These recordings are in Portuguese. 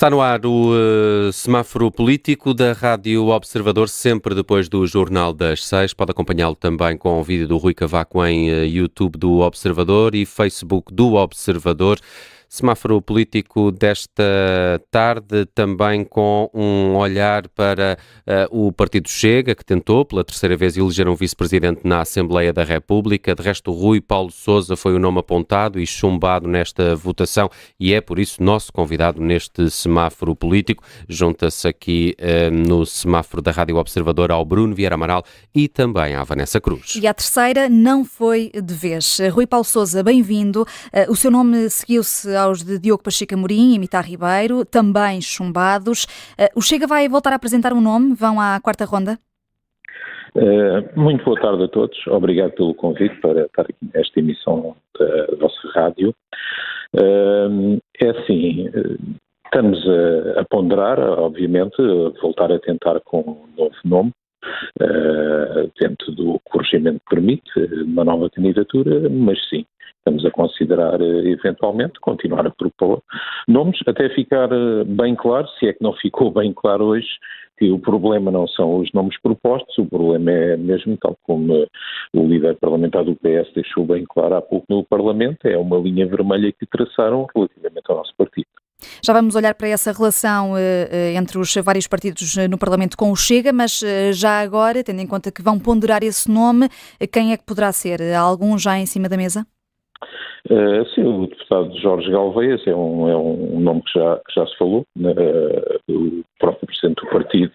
Está no ar o semáforo político da Rádio Observador, sempre depois do Jornal das 6. Pode acompanhá-lo também com o vídeo do Rui Cavaco em YouTube do Observador e Facebook do Observador. Semáforo político desta tarde, também com um olhar para o Partido Chega, que tentou pela terceira vez eleger um vice-presidente na Assembleia da República. De resto, Rui Paulo Sousa foi o nome apontado e chumbado nesta votação e é, por isso, nosso convidado neste semáforo político. Junta-se aqui no semáforo da Rádio Observador ao Bruno Vieira Amaral e também à Vanessa Cruz. E a terceira não foi de vez. Rui Paulo Sousa, bem-vindo. O seu nome seguiu-se aos de Diogo Pacheco Amorim e Mítar Ribeiro, também chumbados. O Chega vai voltar a apresentar um nome? Vão à quarta ronda? Muito boa tarde a todos. Obrigado pelo convite para estar aqui nesta emissão da vossa rádio. É assim, estamos a ponderar, obviamente, voltar a tentar com um novo nome, dentro do que o regimento permite, uma nova candidatura, mas sim, estamos a considerar eventualmente continuar a propor nomes, até ficar bem claro, se é que não ficou bem claro hoje, que o problema não são os nomes propostos, o problema é mesmo, tal como o líder parlamentar do PS deixou bem claro há pouco no Parlamento, é uma linha vermelha que traçaram relativamente ao nosso partido. Já vamos olhar para essa relação entre os vários partidos no Parlamento com o Chega, mas já agora, tendo em conta que vão ponderar esse nome, quem é que poderá ser? Há algum já em cima da mesa? Sim, o deputado Jorge Galveias é um nome que já se falou. O próprio presidente do partido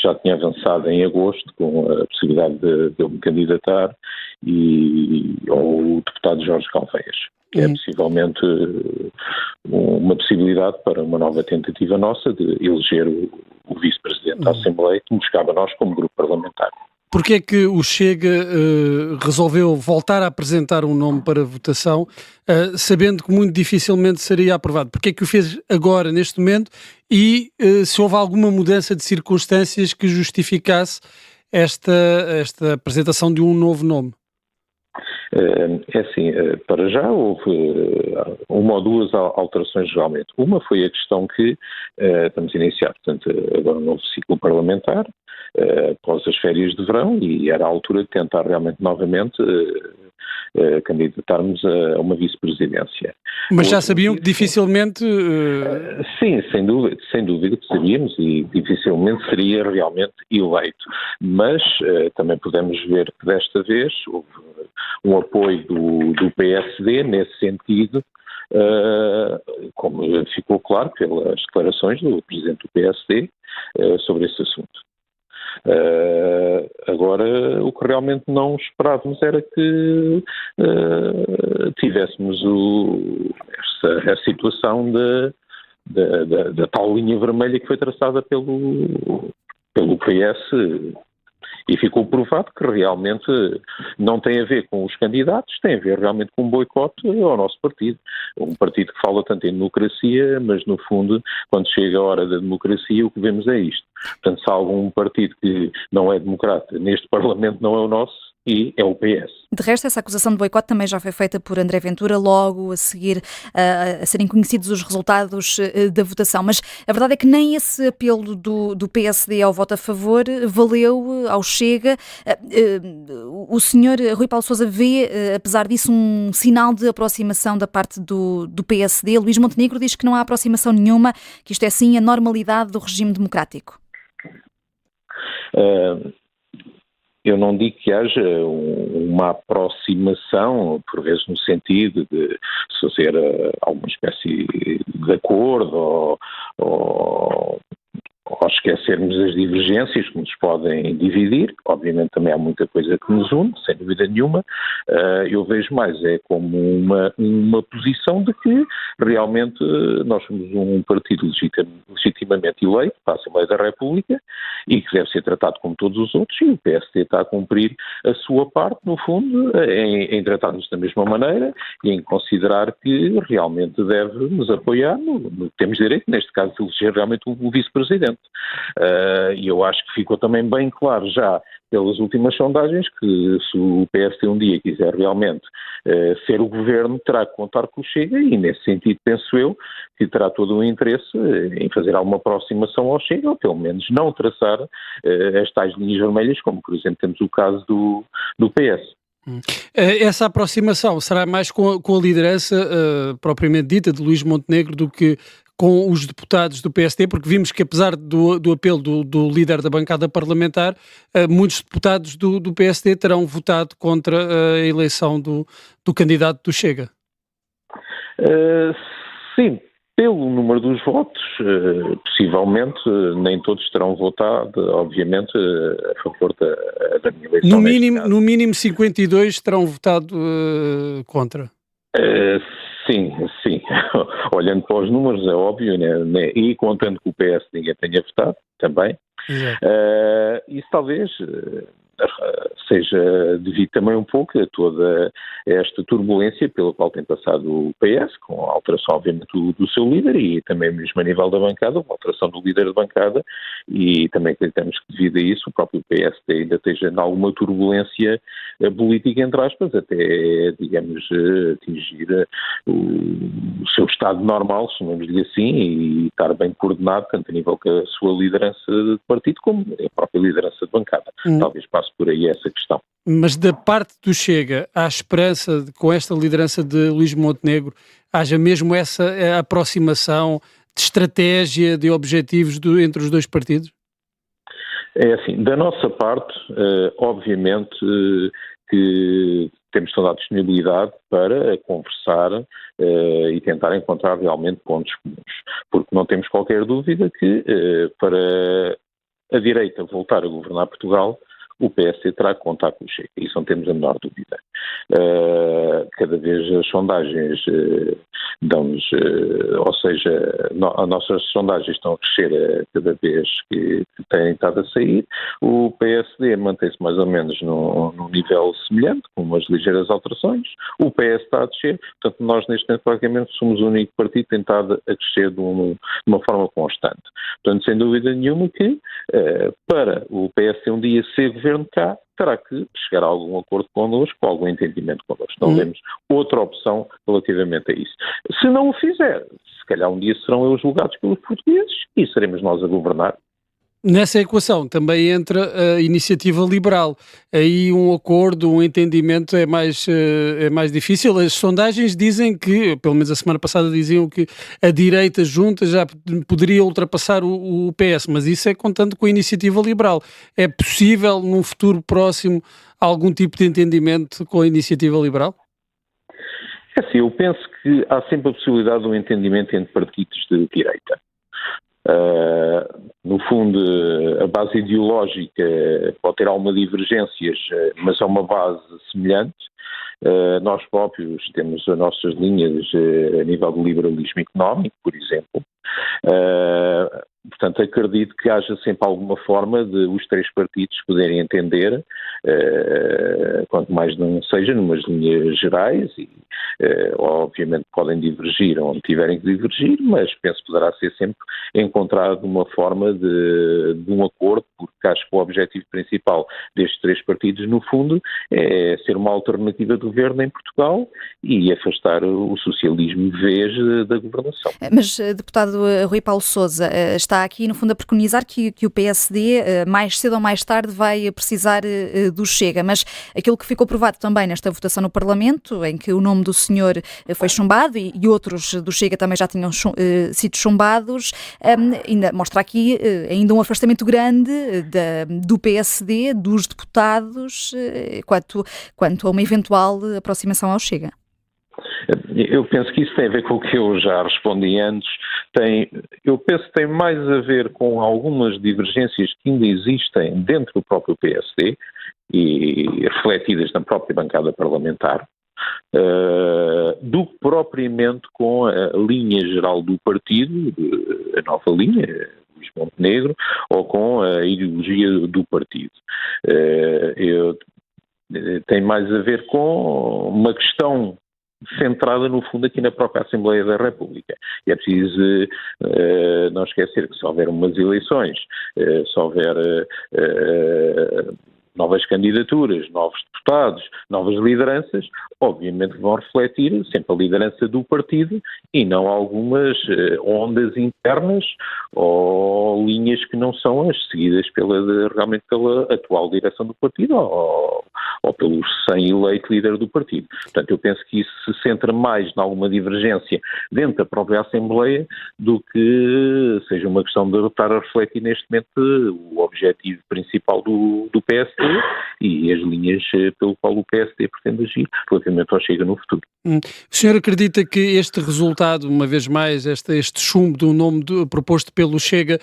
já tinha avançado em agosto com a possibilidade de eu me candidatar ao deputado Jorge Galveias, que é possivelmente uma possibilidade para uma nova tentativa nossa de eleger o vice-presidente da Assembleia, que nos cabe a nós como grupo parlamentar. Porquê é que o Chega resolveu voltar a apresentar um nome para votação, sabendo que muito dificilmente seria aprovado? Porquê é que o fez agora, neste momento, e se houve alguma mudança de circunstâncias que justificasse esta apresentação de um novo nome? É assim, para já houve uma ou duas alterações geralmente. Uma foi a questão que estamos a iniciar, portanto, agora um novo ciclo parlamentar, após as férias de verão, e era a altura de tentar realmente novamente candidatarmos a uma vice-presidência. Mas já sabiam que dificilmente... Sim, sem dúvida que sabíamos e dificilmente seria realmente eleito. Mas também podemos ver que desta vez houve um apoio do PSD nesse sentido, como ficou claro pelas declarações do presidente do PSD sobre esse assunto. Agora, o que realmente não esperávamos era que tivéssemos a situação da tal linha vermelha que foi traçada pelo PS, e ficou provado que realmente não tem a ver com os candidatos, tem a ver realmente com um boicote ao nosso partido. Um partido que fala tanto em democracia, mas no fundo, quando chega a hora da democracia, o que vemos é isto. Portanto, se há algum partido que não é democrata neste Parlamento, não é o nosso, e é o PS. De resto, essa acusação de boicote também já foi feita por André Ventura logo a seguir a serem conhecidos os resultados da votação. Mas a verdade é que nem esse apelo do PSD ao voto a favor valeu ao Chega. O senhor Rui Paulo Sousa vê, apesar disso, um sinal de aproximação da parte do PSD. Luís Montenegro diz que não há aproximação nenhuma, que isto é sim a normalidade do regime democrático. Eu não digo que haja uma aproximação, por vezes no sentido de se fazer alguma espécie de acordo ou esquecermos as divergências que nos podem dividir. Obviamente também há muita coisa que nos une, sem dúvida nenhuma. Eu vejo mais como uma posição de que realmente nós somos um partido legitimamente eleito para a Assembleia da República e que deve ser tratado como todos os outros, e o PSD está a cumprir a sua parte, no fundo, em tratar-nos da mesma maneira e em considerar que realmente deve nos apoiar no que temos direito, neste caso de eleger realmente o vice-presidente. E eu acho que ficou também bem claro já pelas últimas sondagens que se o PSD um dia quiser realmente ser o governo, terá que contar com o Chega e nesse sentido penso eu que terá todo o interesse em fazer alguma aproximação ao Chega ou pelo menos não traçar as tais linhas vermelhas, como por exemplo temos o caso do PS. Essa aproximação será mais com a liderança propriamente dita de Luís Montenegro do que com os deputados do PSD, porque vimos que apesar do apelo do líder da bancada parlamentar, muitos deputados do PSD terão votado contra a eleição do candidato do Chega. Sim, pelo número dos votos, possivelmente nem todos terão votado, obviamente, a favor da minha eleição. No mínimo 52 terão votado contra. Sim. Olhando para os números, é óbvio, né? E contando que o PS ninguém tenha votado, também. Isso talvez seja devido também um pouco a toda esta turbulência pela qual tem passado o PS, com a alteração, obviamente, do seu líder e também mesmo a nível da bancada, uma alteração do líder da bancada e também acreditamos que devido a isso o próprio PSD ainda esteja em alguma turbulência política, entre aspas, até, digamos, atingir o seu estado normal, chamamos-lhe assim, e estar bem coordenado, tanto a nível que a sua liderança de partido como a própria liderança de bancada. Talvez passe por aí essa questão. Mas da parte do Chega, há esperança de, com esta liderança de Luís Montenegro, haja mesmo essa aproximação de estratégia, de objetivos entre os dois partidos? É assim, da nossa parte, obviamente que temos toda a disponibilidade para conversar e tentar encontrar realmente pontos comuns, porque não temos qualquer dúvida que para a direita voltar a governar Portugal, o PSD terá que contar com o Chega, isso não temos a menor dúvida. Cada vez as sondagens dão-nos, ou seja, as nossas sondagens estão a crescer cada vez que têm estado a sair, o PSD mantém-se mais ou menos num nível semelhante, com umas ligeiras alterações, o PS está a descer, portanto nós neste momento praticamente somos o único partido que tem estado a crescer de uma forma constante. Portanto, sem dúvida nenhuma que para o PSD um dia ser governo cá, terá que chegar a algum acordo connosco, com algum entendimento connosco. Não vemos outra opção relativamente a isso. Se não o fizer, se calhar um dia serão eles julgados pelos portugueses e seremos nós a governar. Nessa equação também entra a iniciativa liberal. Aí um acordo, um entendimento é mais difícil. As sondagens dizem que, pelo menos a semana passada diziam que a direita junta já poderia ultrapassar o PS, mas isso é contando com a iniciativa liberal. É possível, num futuro próximo, algum tipo de entendimento com a iniciativa liberal? É assim, eu penso que há sempre a possibilidade de um entendimento entre partidos de direita. No fundo, a base ideológica pode ter algumas divergências, mas é uma base semelhante. Nós próprios temos as nossas linhas a nível do liberalismo económico, por exemplo. Portanto, acredito que haja sempre alguma forma de os três partidos poderem entender, quanto mais não seja, numas linhas gerais, e obviamente podem divergir onde tiverem que divergir, mas penso que poderá ser sempre encontrado uma forma de um acordo, porque acho que o objetivo principal destes três partidos, no fundo, é ser uma alternativa de governo em Portugal e afastar o socialismo de vez da governação. Mas, deputado Rui Paulo Sousa, está aqui, no fundo, a preconizar que o PSD, mais cedo ou mais tarde, vai precisar do Chega. Mas aquilo que ficou provado também nesta votação no Parlamento, em que o nome do senhor foi chumbado e outros do Chega também já tinham sido chumbados, ainda mostra aqui ainda um afastamento grande do PSD, dos deputados, quanto a uma eventual aproximação ao Chega. Eu penso que isso tem a ver com o que eu já respondi antes. Eu penso que tem mais a ver com algumas divergências que ainda existem dentro do próprio PSD e refletidas na própria bancada parlamentar, do que propriamente com a linha geral do partido, a nova linha, Luís Montenegro, ou com a ideologia do partido. Tem mais a ver com uma questão centrada, no fundo, aqui na própria Assembleia da República. E é preciso não esquecer que se houver umas eleições, se houver novas candidaturas, novos deputados, novas lideranças, obviamente vão refletir sempre a liderança do partido e não algumas ondas internas ou linhas que não são as seguidas realmente pela atual direção do partido ou pelo recém-eleito líder do partido. Portanto, eu penso que isso se centra mais em alguma divergência dentro da própria Assembleia do que seja uma questão de estar a refletir neste momento o objetivo principal do PSD e as linhas pelo qual o PSD pretende agir relativamente ao Chega no futuro. O senhor acredita que este resultado, uma vez mais, este chumbo do nome proposto pelo Chega,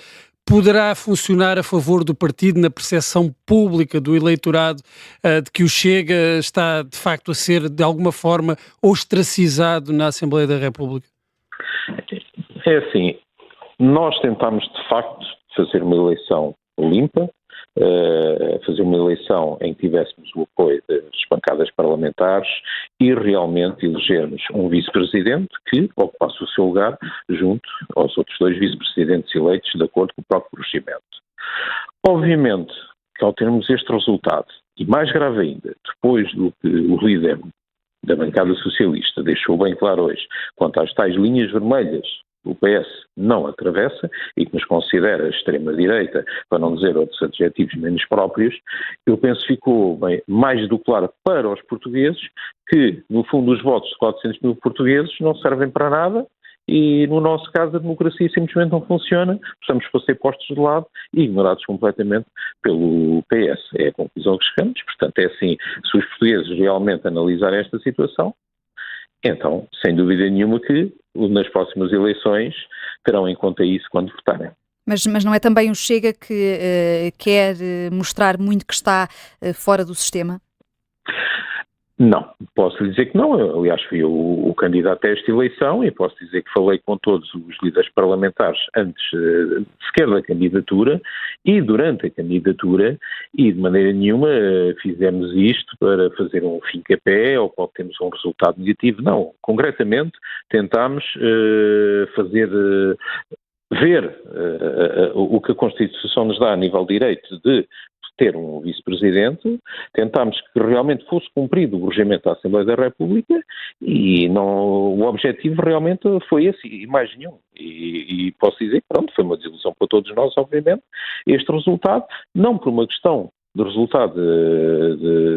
poderá funcionar a favor do partido na percepção pública do eleitorado de que o Chega está, de facto, a ser, de alguma forma, ostracizado na Assembleia da República? É assim, nós tentámos, de facto, fazer uma eleição limpa, fazer uma eleição em que tivéssemos o apoio das bancadas parlamentares e realmente elegermos um vice-presidente que ocupasse o seu lugar junto aos outros dois vice-presidentes eleitos de acordo com o próprio regimento. Obviamente que ao termos este resultado, e mais grave ainda, depois do que o líder da bancada socialista deixou bem claro hoje, quanto às tais linhas vermelhas o PS não atravessa e que nos considera extrema-direita, para não dizer outros adjetivos menos próprios, eu penso que ficou bem, mais do claro para os portugueses que, no fundo, os votos de 400 mil portugueses não servem para nada e, no nosso caso, a democracia simplesmente não funciona, precisamos ser postos de lado e ignorados completamente pelo PS. É a conclusão que chegamos. Portanto, é assim, se os portugueses realmente analisarem esta situação, então, sem dúvida nenhuma que nas próximas eleições terão em conta isso quando votarem. Mas não é também o Chega que quer mostrar muito que está fora do sistema? Não, posso lhe dizer que não. Eu, aliás, fui o candidato a esta eleição e posso dizer que falei com todos os líderes parlamentares antes sequer da candidatura e durante a candidatura e de maneira nenhuma fizemos isto para fazer um fim-capé ou para obtermos um resultado negativo. Não, concretamente tentámos ver o que a Constituição nos dá a nível de direito de ter um vice-presidente, tentámos que realmente fosse cumprido o regimento da Assembleia da República e o objetivo realmente foi esse e mais nenhum. E posso dizer que pronto, foi uma desilusão para todos nós, obviamente, este resultado, não por uma questão de resultado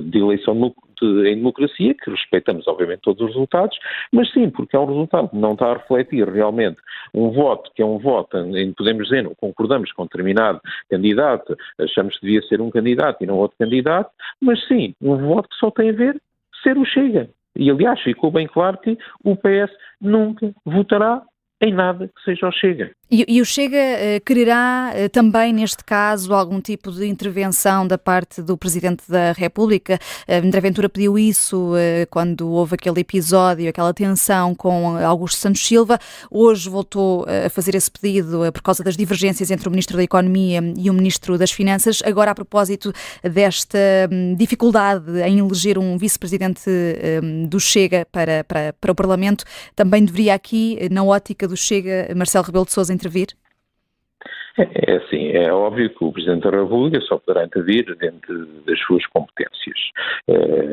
de eleição em democracia, que respeitamos obviamente todos os resultados, mas sim, porque é um resultado que não está a refletir realmente um voto, que é um voto em que podemos dizer, não concordamos com determinado candidato, achamos que devia ser um candidato e não outro candidato, mas sim, um voto que só tem a ver ser o Chega. E aliás, ficou bem claro que o PS nunca votará em nada que seja o Chega. E o Chega quererá também, neste caso, algum tipo de intervenção da parte do Presidente da República? André Ventura pediu isso quando houve aquele episódio, aquela tensão com Augusto Santos Silva. Hoje voltou a fazer esse pedido por causa das divergências entre o Ministro da Economia e o Ministro das Finanças. Agora, a propósito desta dificuldade em eleger um Vice-Presidente do Chega para o Parlamento, também deveria aqui, na ótica do Chega, Marcelo Rebelo de Sousa intervir? É assim, é óbvio que o Presidente da República só poderá intervir dentro das suas competências.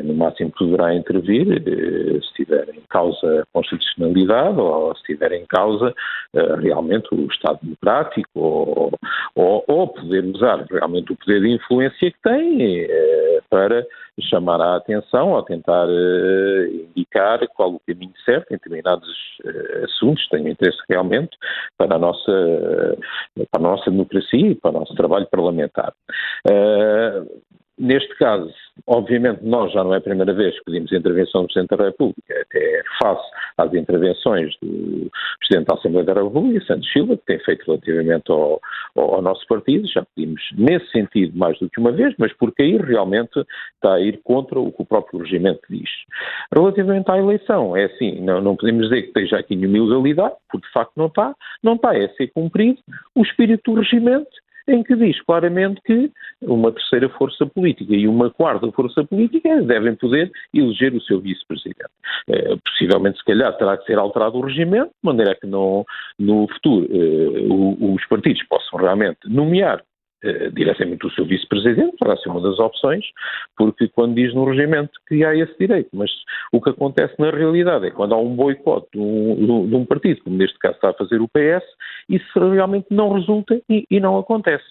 No máximo poderá intervir se estiver em causa a constitucionalidade ou se estiver em causa realmente o Estado democrático ou poder usar realmente o poder de influência que tem para chamar a atenção ou tentar indicar qual o caminho certo em determinados assuntos que tenham interesse realmente para a nossa democracia e para o nosso trabalho parlamentar. Neste caso, obviamente, nós já não é a primeira vez que pedimos a intervenção do Presidente da República, até face às intervenções do Presidente da Assembleia da República, Santos Silva, que tem feito relativamente ao nosso partido. Já pedimos nesse sentido mais do que uma vez, mas porque aí realmente está a ir contra o que o próprio regimento diz. Relativamente à eleição, é assim, não podemos dizer que esteja aqui nenhuma ilegalidade, porque de facto não está, é ser cumprido o espírito do regimento em que diz claramente que uma terceira força política e uma quarta força política devem poder eleger o seu vice-presidente. Possivelmente, se calhar, terá que ser alterado o regimento, de maneira que no futuro os partidos possam realmente nomear diretamente o seu vice-presidente, para ser uma das opções, porque quando diz no regimento que há esse direito, mas o que acontece na realidade é quando há um boicote de um partido, como neste caso está a fazer o PS, isso realmente não resulta e não acontece.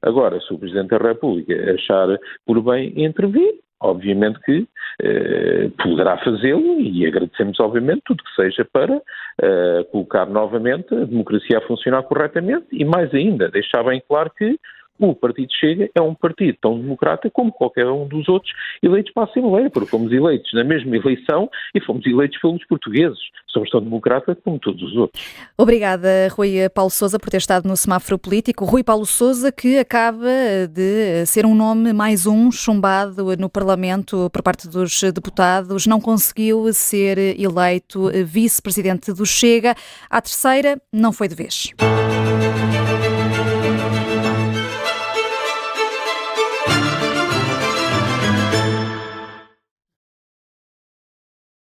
Agora, se o Presidente da República achar por bem intervir, obviamente que poderá fazê-lo e agradecemos, obviamente, tudo que seja para colocar novamente a democracia a funcionar corretamente e, mais ainda, deixar bem claro que o Partido Chega é um partido tão democrata como qualquer um dos outros eleitos para a Assembleia, porque fomos eleitos na mesma eleição e fomos eleitos pelos portugueses. Somos tão democratas como todos os outros. Obrigada, Rui Paulo Sousa, por ter estado no semáforo político. Rui Paulo Sousa, que acaba de ser um nome, mais um, chumbado no Parlamento por parte dos deputados, não conseguiu ser eleito vice-presidente do Chega. À terceira, não foi de vez.